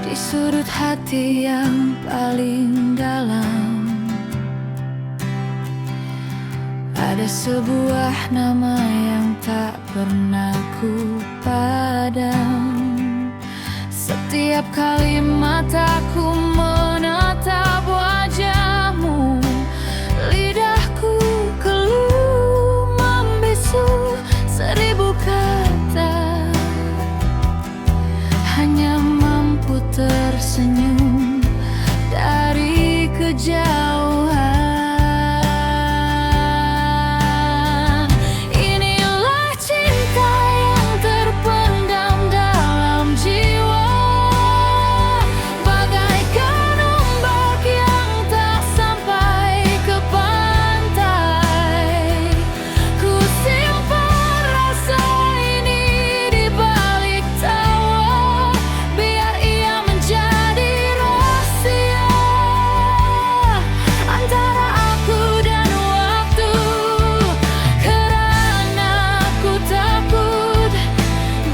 Di sudut hati yang paling dalam ada sebuah nama yang tak pernah ku padam. Setiap kali mataku menatap wajahmu, lidahku keluh membisu seribu kata, hanya mampu tersenyum dari kejauhan. Inilah cinta yang terpendam dalam jiwa, bagaikan ombak yang tak sampai ke pantai. Ku simpan rasa ini di balik tawa, biar ia menjadi rahasia antara aku dan waktu. Karena ku takut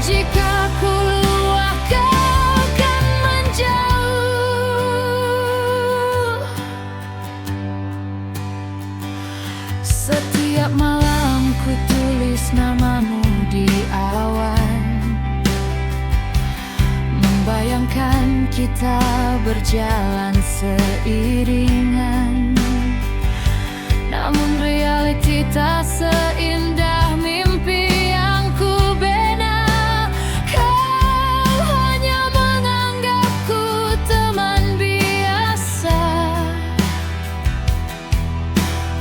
jika ku luah kau akan menjauh. Setiap malam ku tulis namamu di awan, membayangkan kita berjalan seiringan. Namun realiti tak seindah mimpi yang ku bina. Kau hanya menganggapku teman biasa,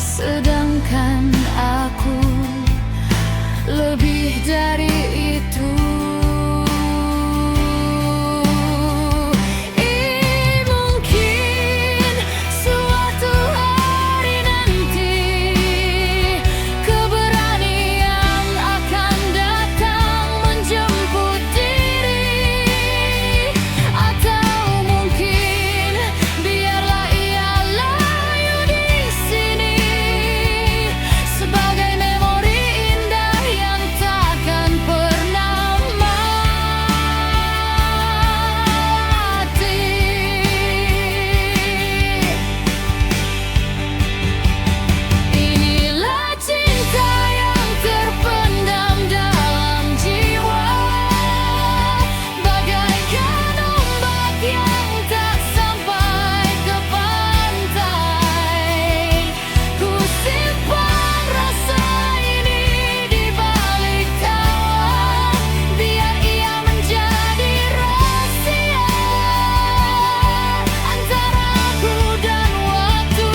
sedangkan aku lebih dari itu. Mungkin suatu hari nanti keberanian akan datang menjemput diri, atau mungkin biarlah ia layu di sini sebagai memori indah yang takkan pernah mati. Inilah cinta yang terpendam dalam jiwa, bagaikan ombak yang tak sampai ke pantai. Ku simpan rasa ini di balik tawa, biar ia menjadi rahasia antara aku dan waktu.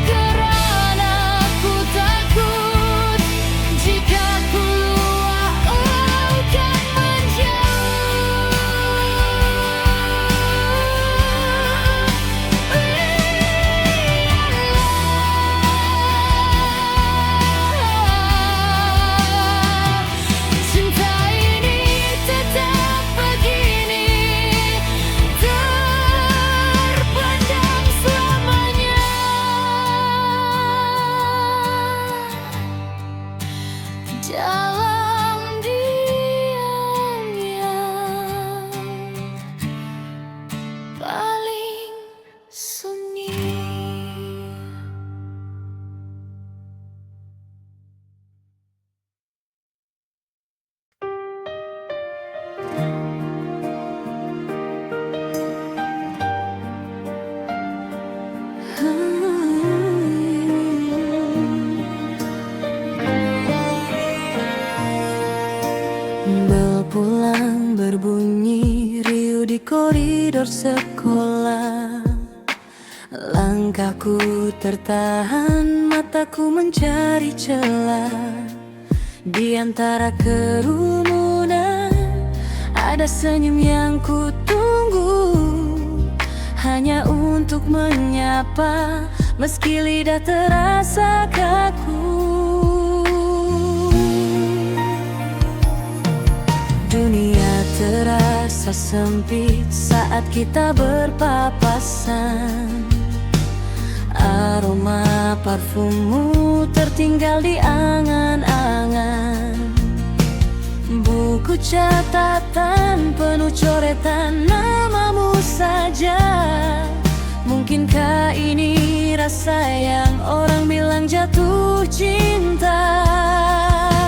Karena ku takut jika ku luah akan menjauh. Cinta ini tetap begini, terpendam selamanya. Dalam diam yang paling sunyi. Bel pulang berbunyi riuh di koridor sekolah. Langkahku tertahan, mataku mencari celah. Di antara kerumunan ada senyum yang ku tunggu, hanya untuk menyapa meski lidah terasa kaku. Dunia terasa sempit saat kita berpapasan. Aroma parfummu tertinggal di angan-angan. Buku catatan penuh penuh coretan namamu saja. Mungkinkah ini rasa yang orang bilang jatuh cinta?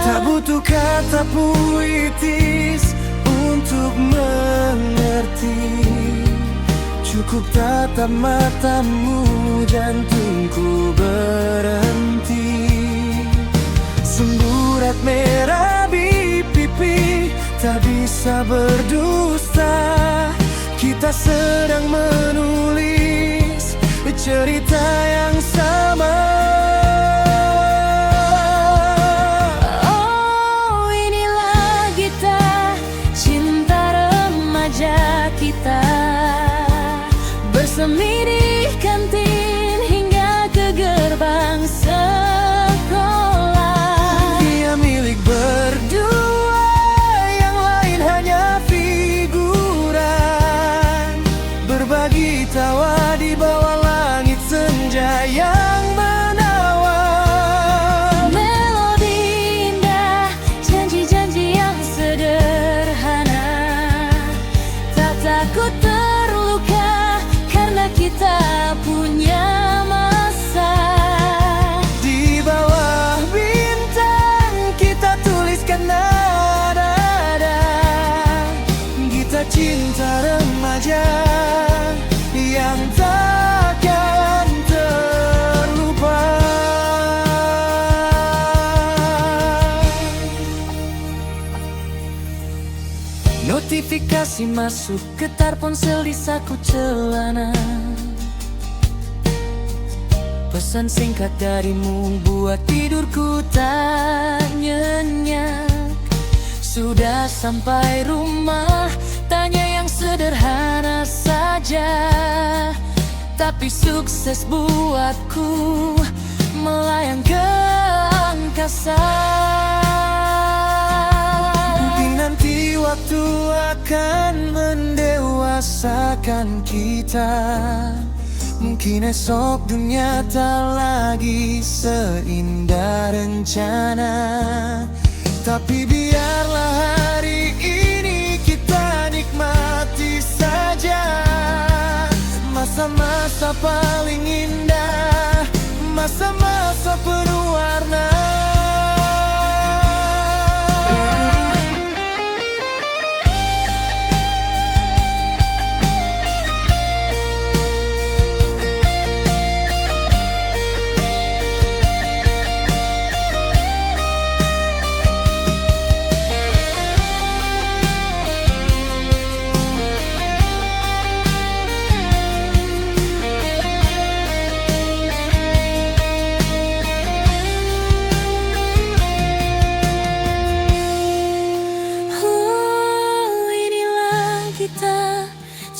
Tak butuh kata puitis untuk mengerti. Cukup tatap matamu, jantungku berhenti. Semburat merah di pipi, tak bisa berdusta. Kita sedang menulis cerita yang sama. Oh, inilah kita, cinta remaja kita, bersemi di kantin hingga ke gerbang sekolah. Dia milik berdua, yang lain hanya figuran. Berbagi tawa di bawah langit senja yang menawan. Melodi indah, janji-janji yang sederhana. Tak takut terluka karena kita punya masa. Di bawah bintang kita tuliskan nada-nada. Kita cinta remaja yang takkan terlupa. Notifikasi masuk, getar ponsel di saku celana. Pesan singkat darimu buat tidurku tak nyenyak. Sudah sampai rumah, tanya yang sederhana saja, tapi sukses buatku melayang ke angkasa. Mungkin nanti waktu akan mendewasakan kita. Mungkin esok dunia tak lagi seindah rencana. Tapi biarlah hari ini kita nikmati saja masa-masa paling indah, masa-masa penuh warna.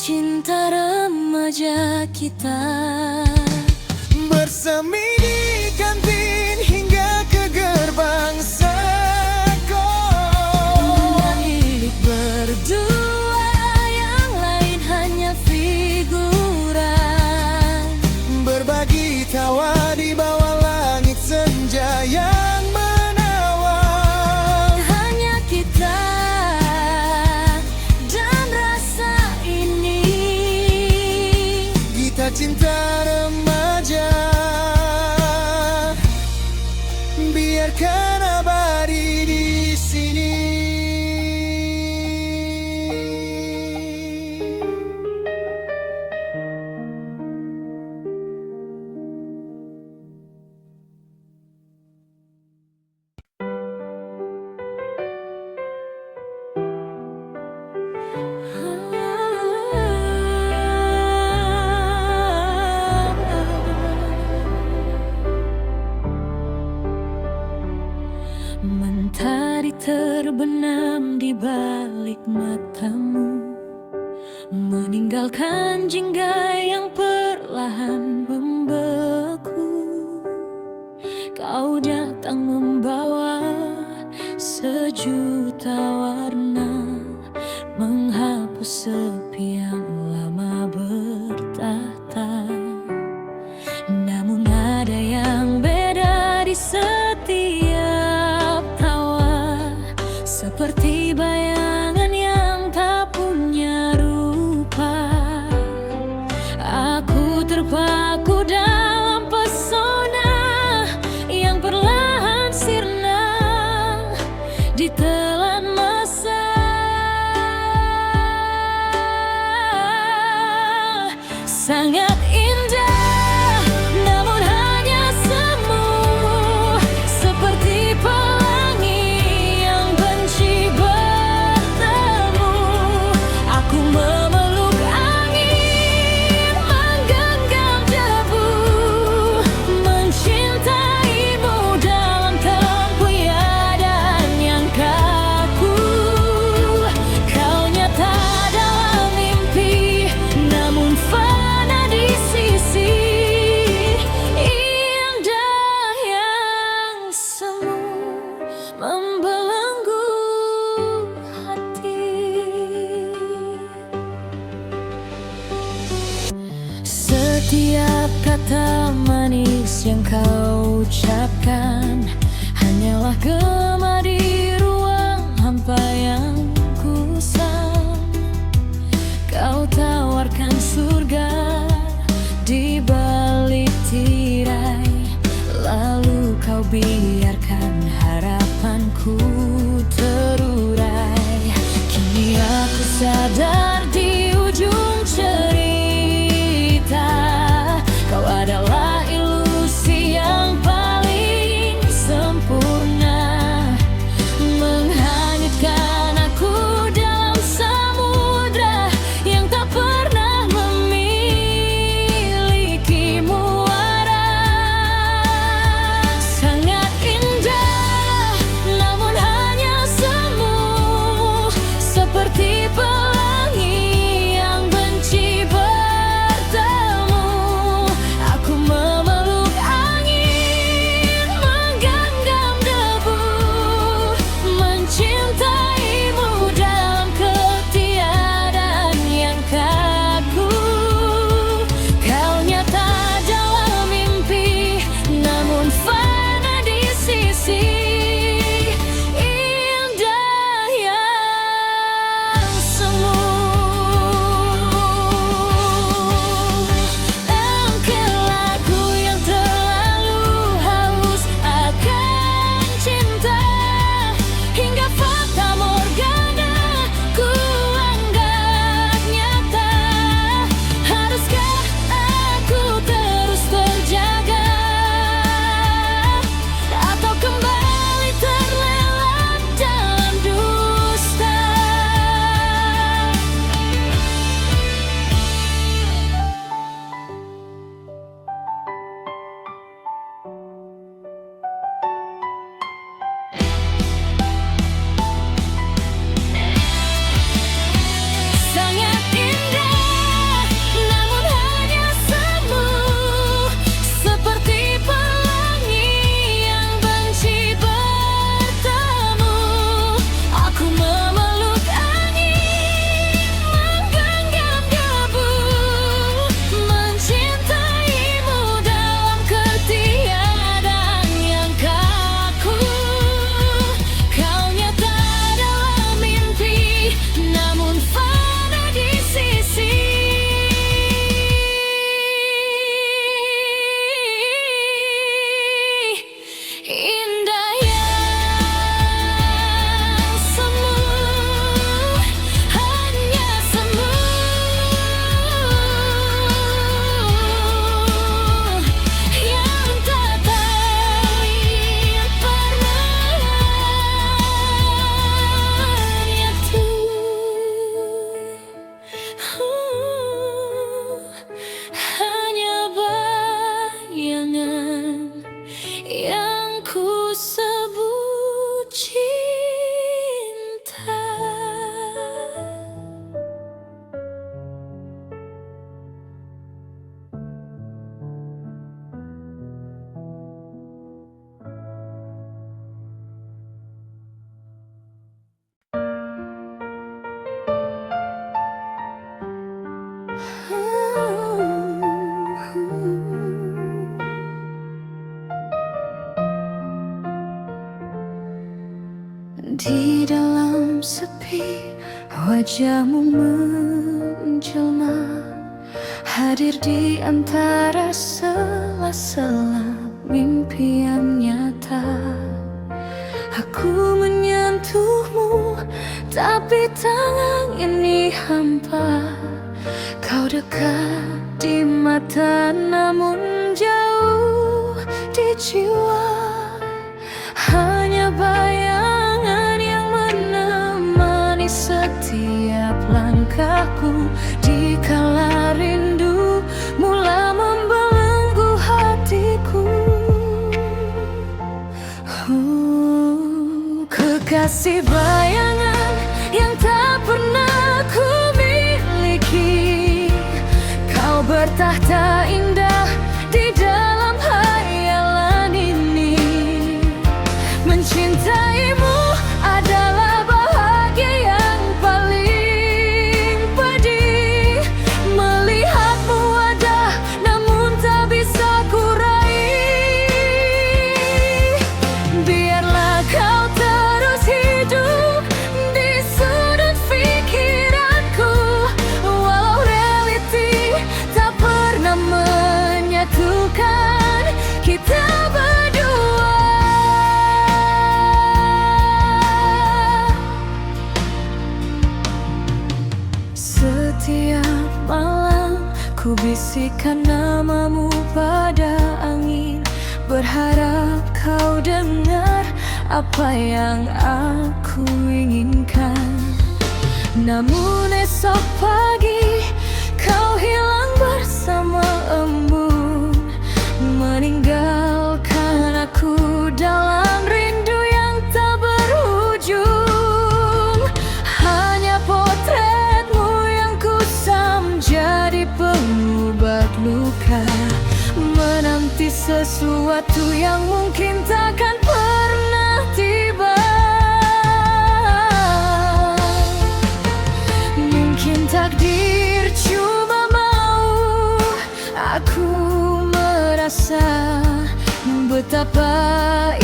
Cinta remaja kita, bersemi di kantin hingga ke gerbang sekolah. milik berdua, yang lain hanya figuran. Berbagi tawa di bawah langit senja yang menawan. Hanya kita dan rasa ini. Kita cinta remaja, biarkan abadi di sini. Mentari terbenam di balik matamu, meninggalkan jingga yang perlahan membeku. Kau datang membawa sejuta warna, menghapus sepi yang lama bertahta. Namun ada yang beda di setiap tawa, seperti bayangan yang tak punya sangat indah, namun hanya semu, seperti pelangi yang benci bertemu. Aku memeluk angin, menggenggam debu, mencintaimu dalam tempuyadan yang kaku. Kau nyata dalam mimpi, namun fana di sisi, indah yang semu membelenggu hati. Setiap kata manis yang kau ucapkan hanyalah gema di ruang hampa yang kusam. Kau tawarkan surga di balik tirai, lalu kau biarkan harapanku terurai. Kini aku sadar di ujung cerita, kau adalah ilusi yang paling sempurna, menghanyutkan aku dalam samudra yang tak pernah memiliki muara. Sangat indah, namun hanya semu, seperti pelangi yang benci bertemu. Aku memeluk angin, menggenggam debu, mencintaimu dalam ketiadaan yang kaku. Kau nyata dalam mimpi, namun fana di sisi, indah yang semu. Engkau lagu yang terlalu haus akan cinta, hingga fata morgana ku anggap nyata. Haruskah aku terus terjaga, atau kembali terlelap dalam dusta? Sangat indah, namun hanya semu, seperti pelangi yang benci bertemu. Aku memeluk angin, menggenggam debu, mencintaimu dalam ketiadaan yang kaku. Kau nyata dalam mimpi, namun fana di sisi, indah yang semu, hanya semu, yang tak pernah menyatu. Hanya bayangan yang ku sebut cinta. Di dalam sepi, wajahmu menjelma, hadir di antara sela-sela mimpi yang nyata. Aku menyentuhmu, tapi tangan ini hampa. Kau dekat di mata namun jauh di jiwa. Hanya bayangan yang menemani setiap langkahku di kala rindu mula membelenggu hatiku. Kekasih bayangan yang tak pernah ku miliki, kau bertahta indah di dalam hayalan ini. Mencintaimu adalah bahagia yang paling pedih. Melihatmu ada namun tak bisa ku raih. Biarlah kau terus hidup di sudut pikiranku, walau realiti tak pernah menyatukan kita berdua. Setiap malam ku bisikkan namamu pada angin, berharap kau dengar apa yang aku inginkan. Namun esok pagi kau hilang bersama embun, meninggalkan aku dalam rindu yang tak berujung. Hanya potretmu yang kusam jadi pengobat luka, menanti sesuatu yang mungkin takkan pernah tiba. Mungkin takdir cuma mau aku merasa betapa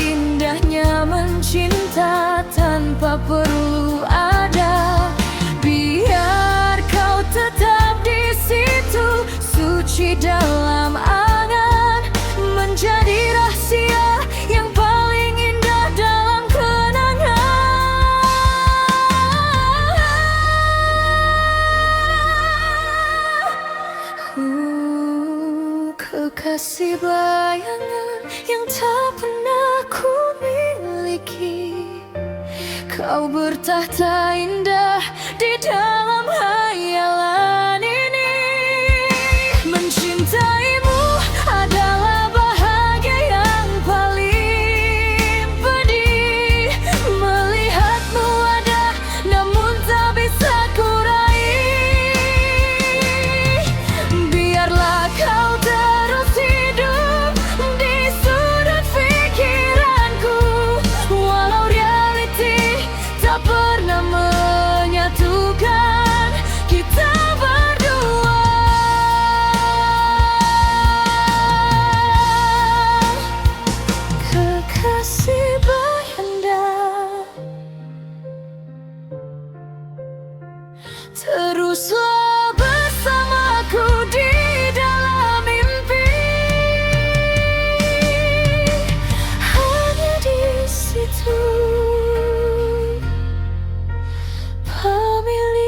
indahnya mencinta tanpa perlu ada. Biar kau tetap di situ, suci dalam angan, menjadi rahasia yang paling indah dalam kenangan. Kekasih bayangan yang tak pernah ku miliki, kau bertahta indah di dalam hayalan ini. Mencintaimu adalah bahagia yang paling pedih. Melihatmu ada namun tak bisa ku raih. Biarlah kau terus hidup di sudut pikiranku, walau realiti tak pernah menyatukan kita berdua. Kekasih bayanda, teruslah bersamaku di dalam mimpi. Hanya di situ pemilikku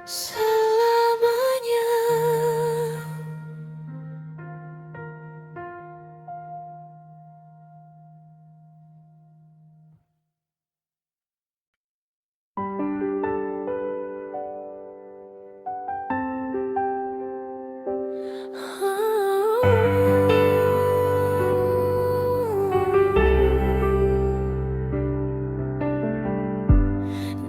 selamanya.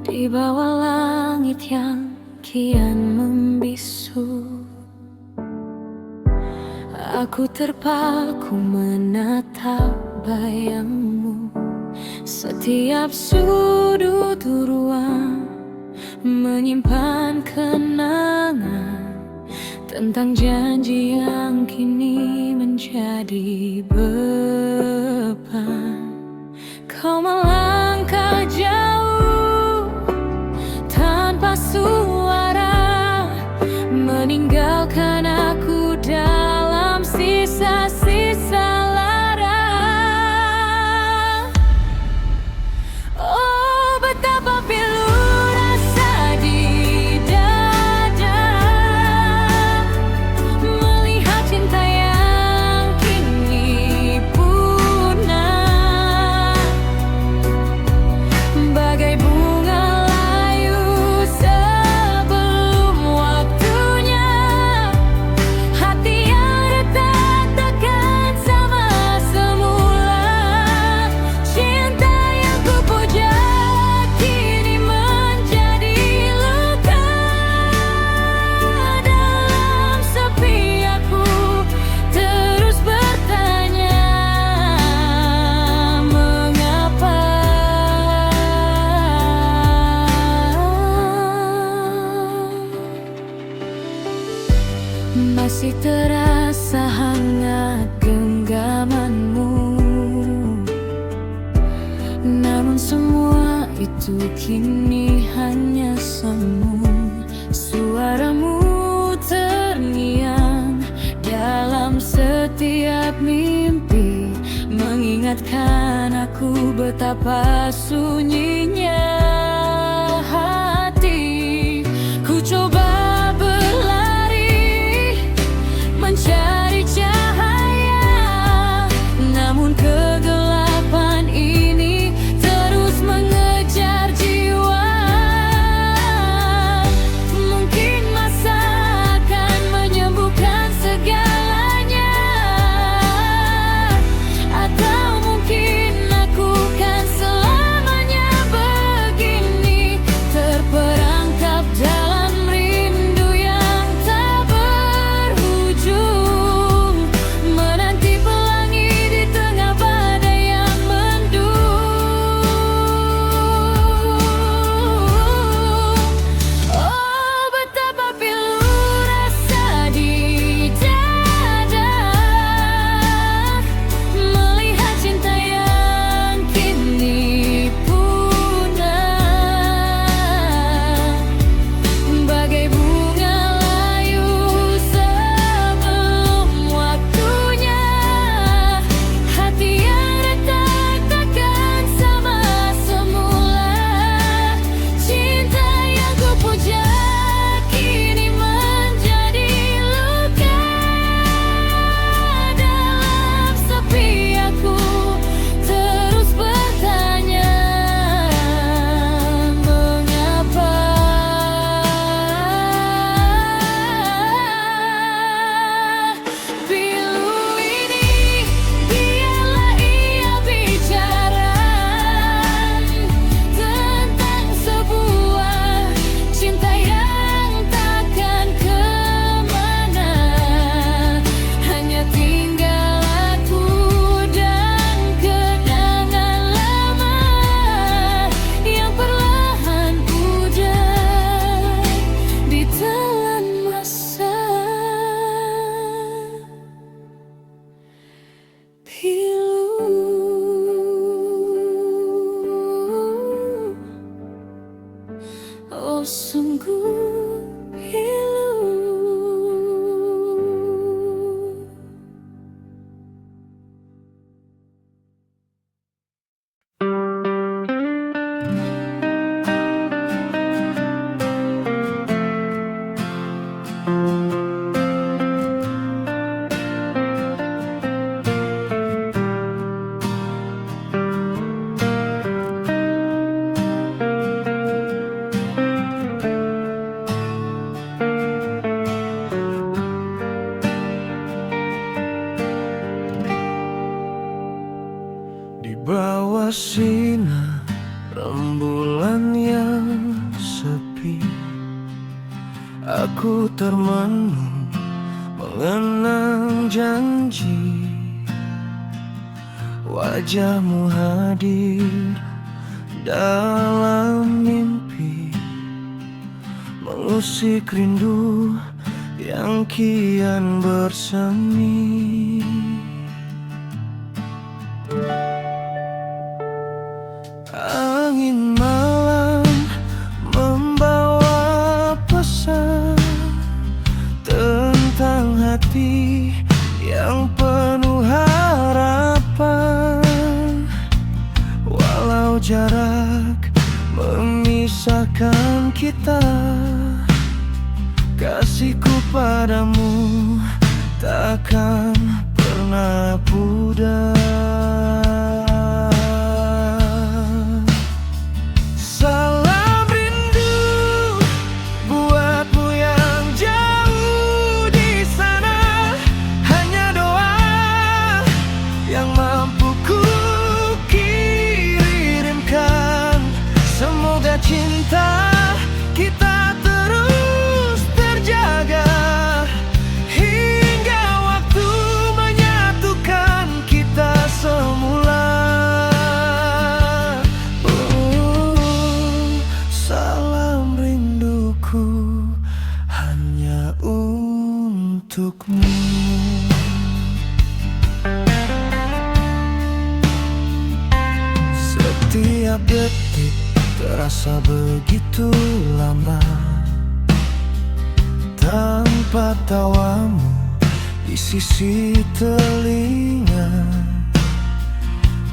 Di bawah langit yang kian membisu, aku terpaku menatap bayangmu. Setiap sudut ruang menyimpan kenangan tentang janji yang kini menjadi beban. Kau melangkah jauh tanpa suara, meninggalkan aku dalam sisa-sisa lara. Oh, betapa pilu rasa semua itu kini hanya semu. Suaramu terngiang dalam setiap mimpi, mengingatkan aku betapa sunyinya hati. Ku coba berlari mencari cahaya, namun kegelapan ini terus mengejar jiwa. Mungkin masa akan menyembuhkan segalanya, atau mungkin aku kan selamanya begini, terperangkap dalam rindu yang tak berujung, menanti pelangi di tengah badai yang mendung. Oh, betapa pilu rasa di dada melihat cinta yang kini punah, bagai bunga layu sebelum waktunya. Hati yang retak takkan sama semula. Cinta yang ku puja kini menjadi luka. Dalam sepi aku terus bertanya, mengapa? Pilu ini biarlah ia bicara tentang sebuah cinta yang takkan kemana. Hanya tinggal aku dan kenangan lama yang perlahan pudar ditelan masa. Pilu, oh sungguh pilu. Di bawah sinar rembulan yang sepi, aku termenung mengenang janji. Wajahmu hadir dalam mimpi, mengusik rindu yang kian bersemi. Angin malam membawa pesan tentang hati yang penuh harapan. Walau jarak memisahkan kita, kasihku padamu takkan pernah pudar. Salam rindu buatmu yang jauh di sana. Hanya doa yang mampu ku kirimkan. Semoga cinta kita terus terjaga hingga waktu menyatukan kita semula. Salam rinduku hanya untukmu. Setiap detik terasa begitu lama tanpa tawamu di sisi telinga.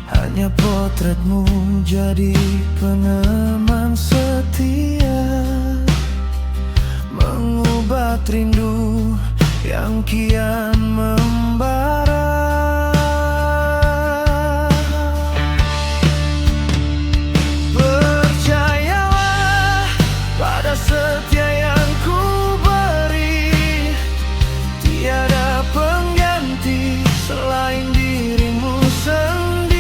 Hanya potretmu jadi peneman setia, mengobat rindu yang kian membara. Percayalah pada setia yang ku beri, tiada pengganti selain dirimu sendiri.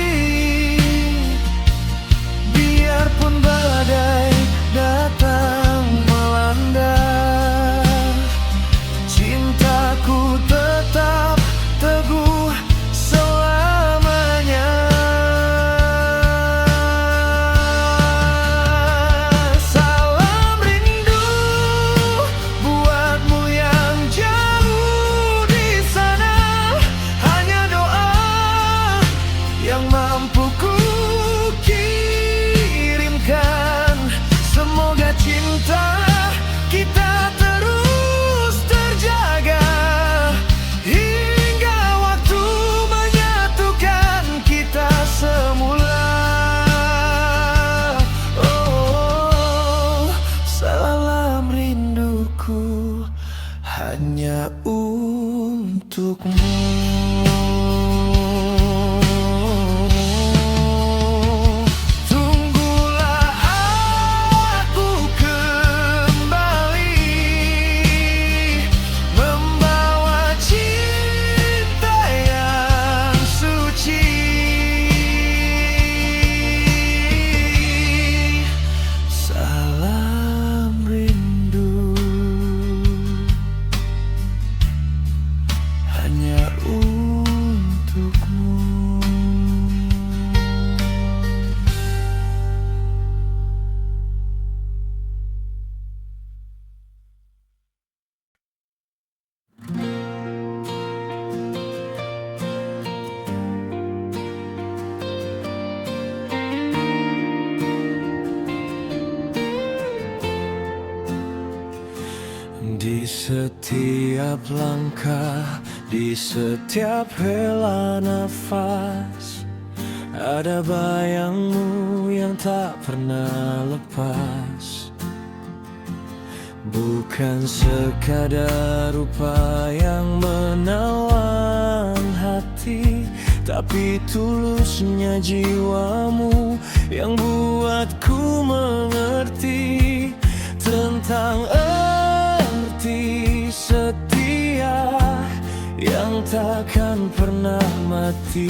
Biarpun badai datang melanda, cintaku tetap teguh selamanya. Salam rindu buatmu yang jauh di sana. Hanya doa yang mampu ku kirimkan. Semoga cinta kita terus terjaga hingga waktu menyatukan kita semula. Oh, salam rinduku hanya untukmu. Tunggulah aku kembali, membawa cinta yang suci. Salam rindu hanya untukmu. Di setiap langkah, di setiap hela nafas, ada bayangmu yang tak pernah lepas. Bukan sekadar rupa yang menawan hati, tapi tulusnya jiwamu yang buatku mengerti tentang arti setia yang takkan pernah mati.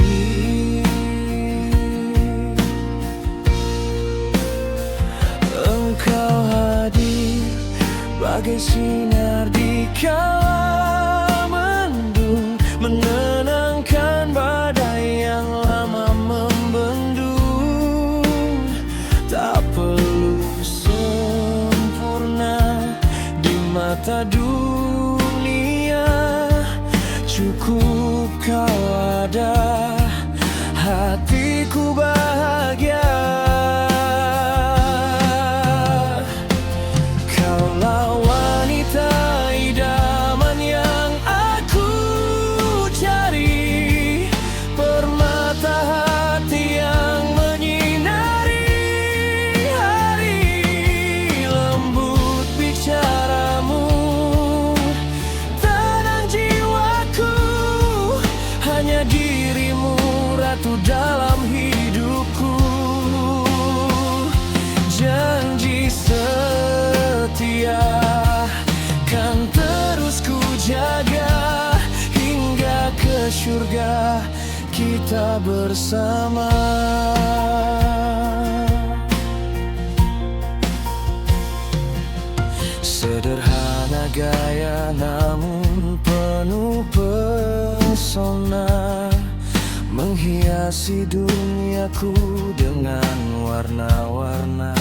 Engkau hadir bagai sinar di kala mendung, menenangkan badai yang lama membendung. Tak perlu sempurna di mata dunia, cukup kau ada, hatiku bahagia. Kaulah wanita idaman yang aku cari, permata hati yang menyinari hari. Lembut bicaramu, tenang jiwaku, hanya dirimu ratu dalam hidupku. Janji setia kan terus ku jaga hingga ke surga kita bersama. Sederhana gaya namun penuh pesona, menghiasi duniaku dengan warna-warna.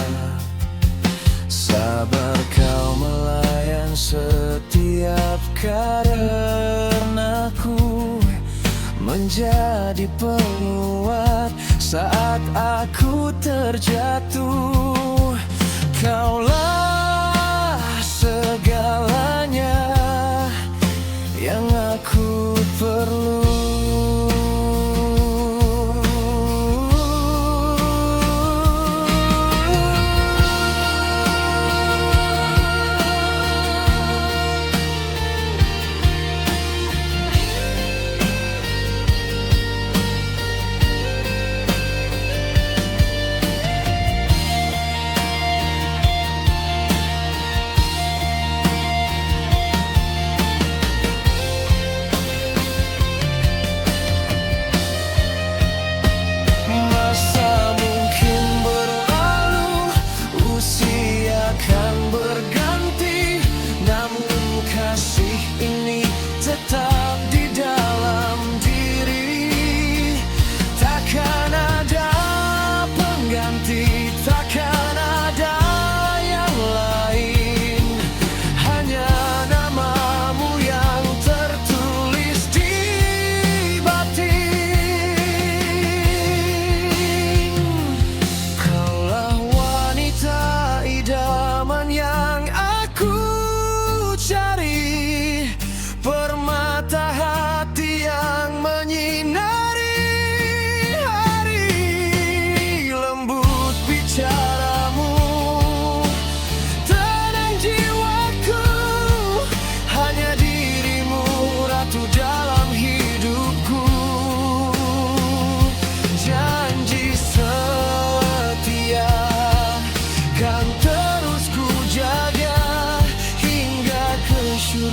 Sabar kau melayan setiap karenaku, menjadi penguat saat aku terjatuh.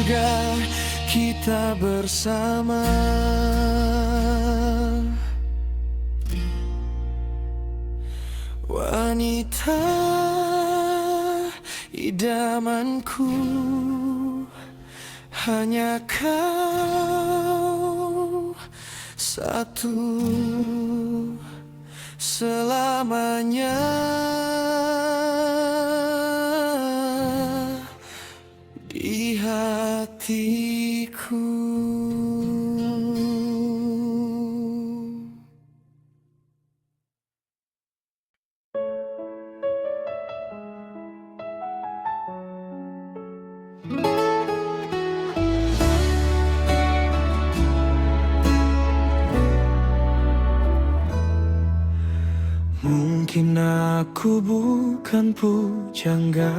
surga kita bersama. Wanita idamanku, hanya kau satu selamanya di hatiku. Mungkin aku bukan pujangga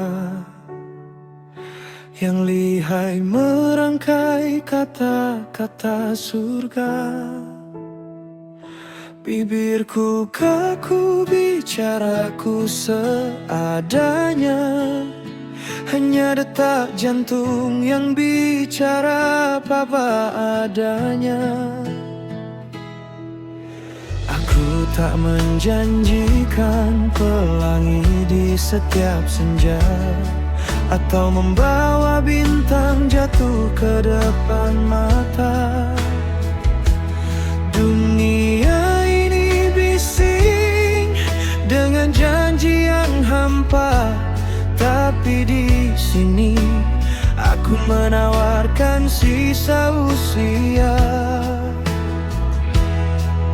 yang lihai merangkai kata-kata surga. Bibirku kaku, bicaraku seadanya, hanya detak jantung yang bicara apa adanya. Aku tak menjanjikan pelangi di setiap senja, atau membawa bintang jatuh ke depan mata. Dunia ini bising dengan janji yang hampa, tapi di sini aku menawarkan sisa usia.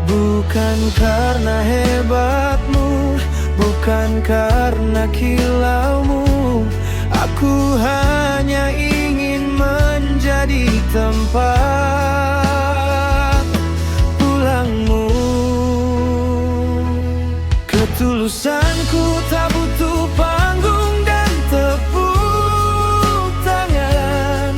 Bukan karena hebatmu, bukan karena kilaumu, aku hanya ingin menjadi tempat pulangmu. Ketulusanku tak butuh panggung dan tepuk tangan,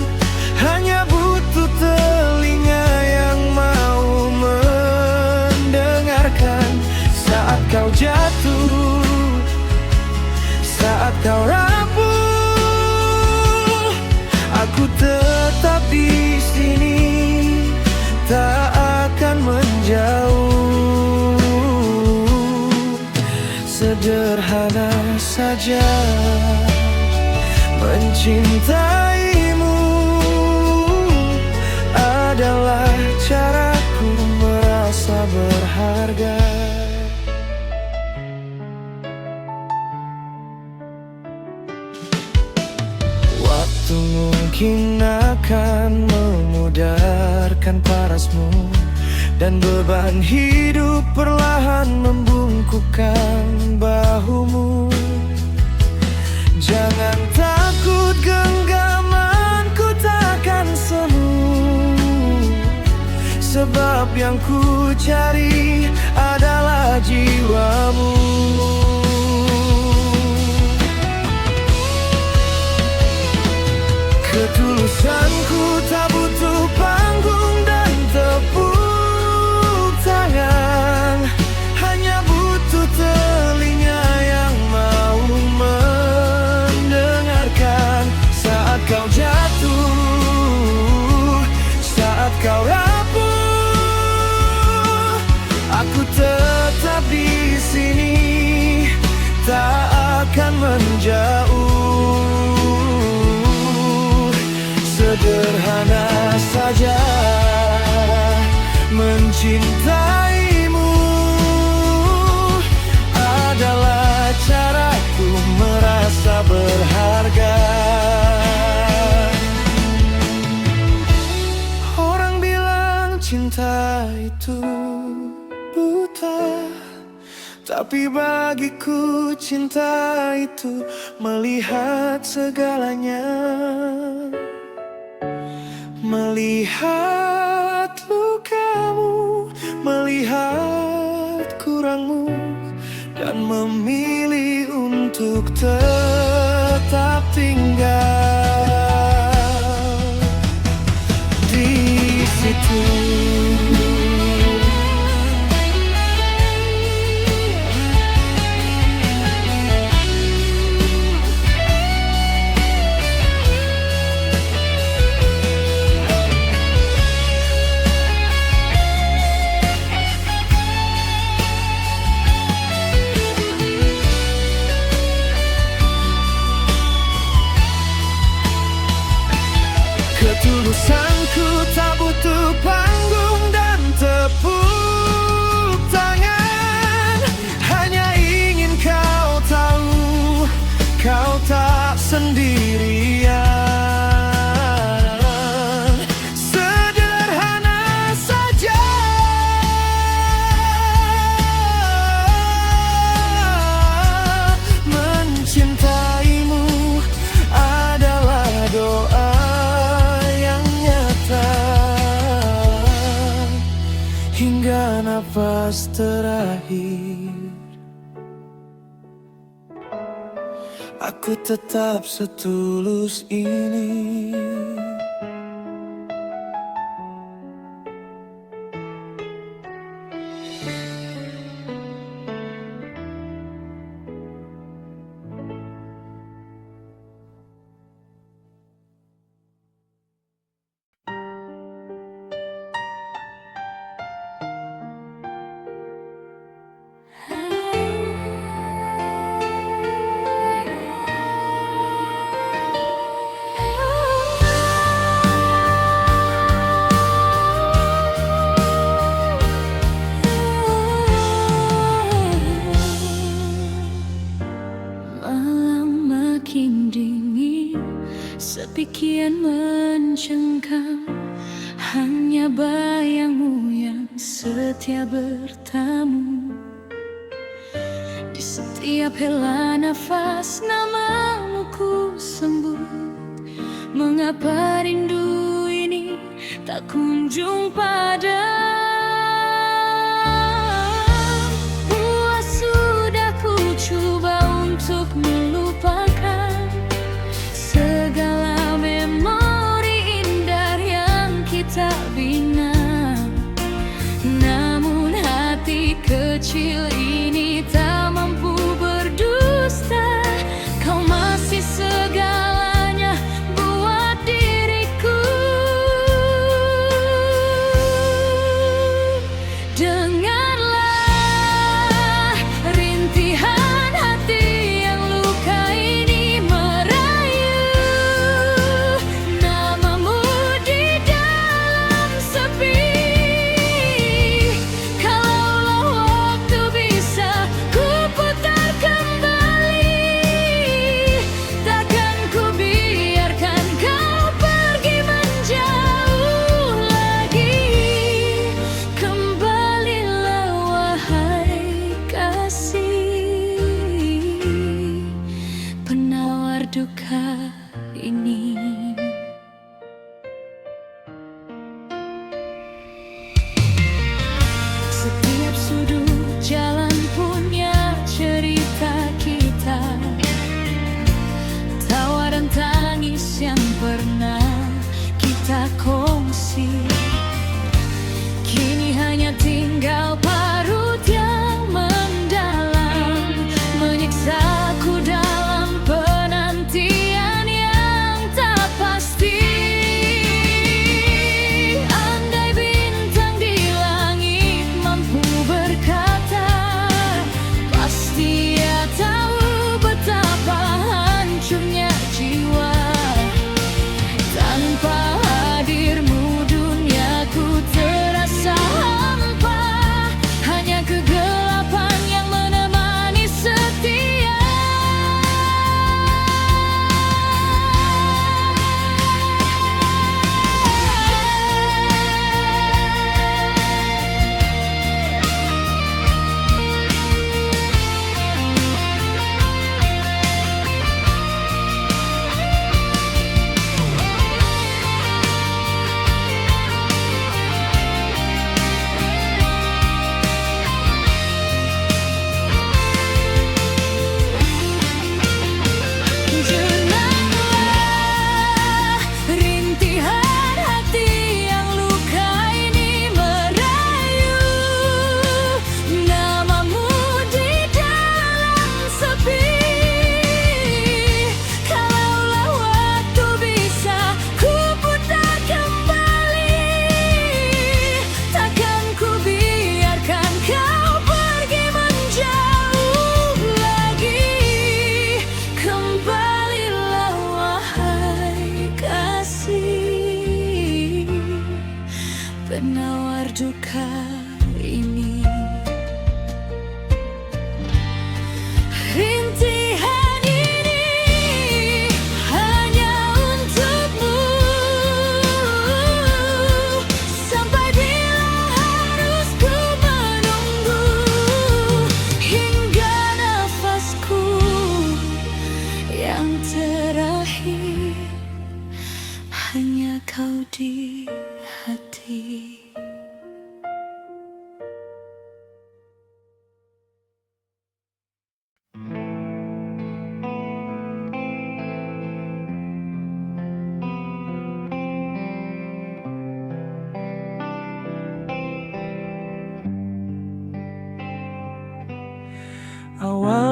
hanya butuh telinga yang mau mendengarkan. Saat kau jatuh, saat kau rapuh, aku tetap di sini, tak akan menjauh. Sederhana saja mencintaimu adalah caraku merasa berharga. Waktu mungkin akan memudarkan parasmu, dan beban hidup perlahan membungkukkan bahumu. Jangan takut, genggamanku takkan semu, sebab yang ku cari adalah jiwamu. Ketulusanku tak butuh panggung dan tepuk tangan, hanya butuh telinga yang mau mendengarkan. Saat kau jatuh, saat kau rapuh, aku tetap di sini, tak akan menjauh. Sederhana saja mencintaimu adalah caraku merasa berharga. Orang bilang cinta itu buta, tapi bagiku cinta itu melihat segalanya. Melihat lukamu, melihat kurangmu, dan memilih untuk tetap tinggal di situ. nafas terakhir, aku tetap setulus ini. Malam makin dingin, sepi kian mencengkam. Hanya bayangmu yang setia bertamu. Di setiap hela nafas namamu ku sembut. Mengapa rindu ini tak kunjung padam? Puas sudah ku coba untuk melupakan segala memori indah yang kita bina. Namun hati kecil ini tak mampu berdusta. Kau masih segalanya buat diriku. Dengarlah rintihan hati yang luka ini merayu namamu di dalam sepi. Kalaulah waktu bisa ku putar kembali, takkan ku biarkan kau pergi menjauh lagi. Kembalilah wahai kasih, penawar duka ini. Setiap sudut jalan punya cerita kita, tawa dan tangis yang pernah kita kongsi. Kini hanya tinggal parut yang mendalam, menyiksaku dalam penantian.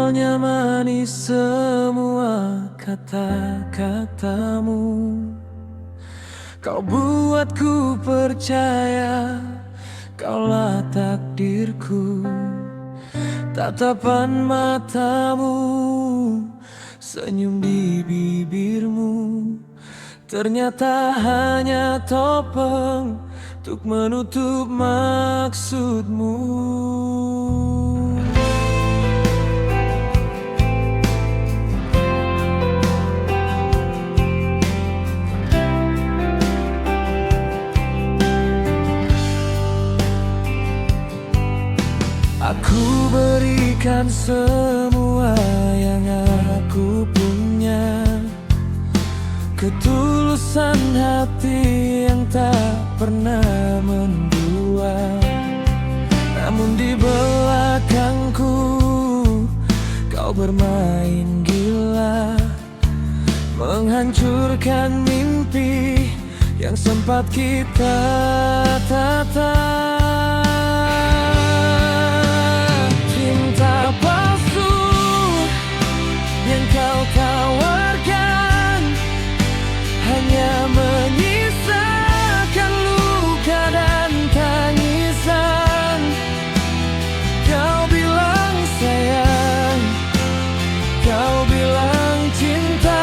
Awalnya manis semua kata-katamu, kau buatku percaya kaulah takdirku. Tatapan matamu, senyum di bibirmu, ternyata hanya topeng untuk menutup maksudmu. Aku berikan semua yang aku punya, ketulusan hati yang tak pernah mendua. Namun di belakangku kau bermain gila, menghancurkan mimpi yang sempat kita tata. Cinta palsu yang kau tawarkan hanya menyisakan luka dan tangisan. Kau bilang sayang, kau bilang cinta,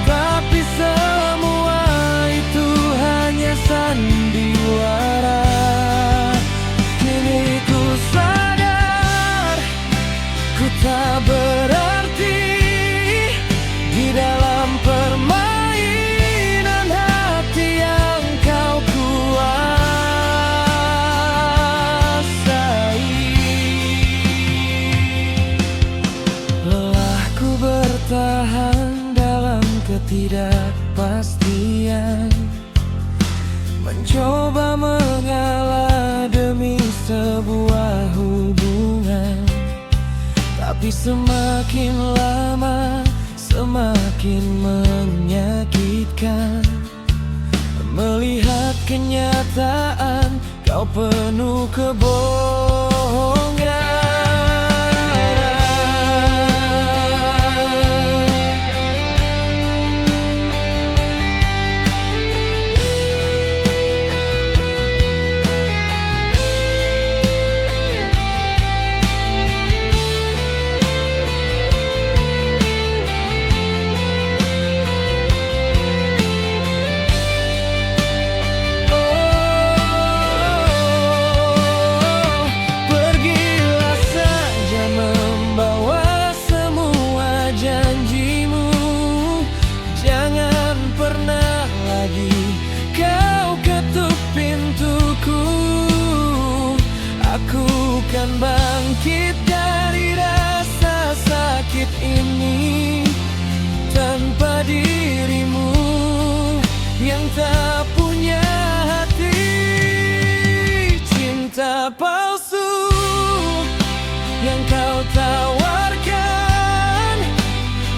tapi semua itu hanya sandiwara. Kini ku sadar ku tak berarti di dalam permainan hati yang kau kuasai. Lelahku bertahan dalam ketidakpastian, mencoba mengalah demi sebuah hubungan. Tapi semakin lama semakin menyakitkan, melihat kenyataan kau penuh kebohongan. Aku kan bangkit dari rasa sakit ini tanpa dirimu yang tak punya hati. Cinta palsu yang kau tawarkan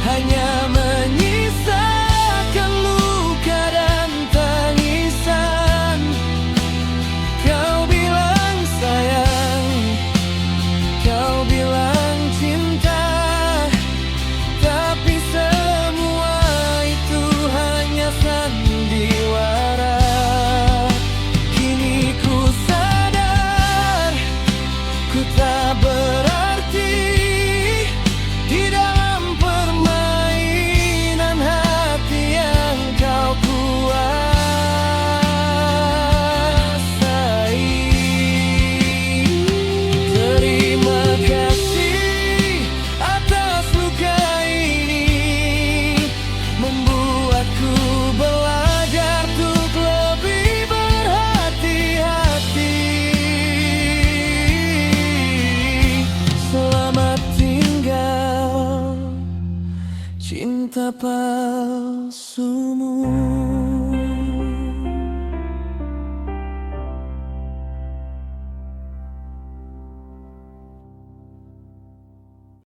hanya menyisakan luka dan tangisan. Kau bilang sayang, kau bilang cinta, tapi semua itu hanya sandiwara. Kini ku sadar ku tak berarti di dalam permainan hati yang kau kuasai. Terima kasih atas luka ini, membuatku belajar untuk lebih berhati-hati. Selamat tinggal cinta palsumu.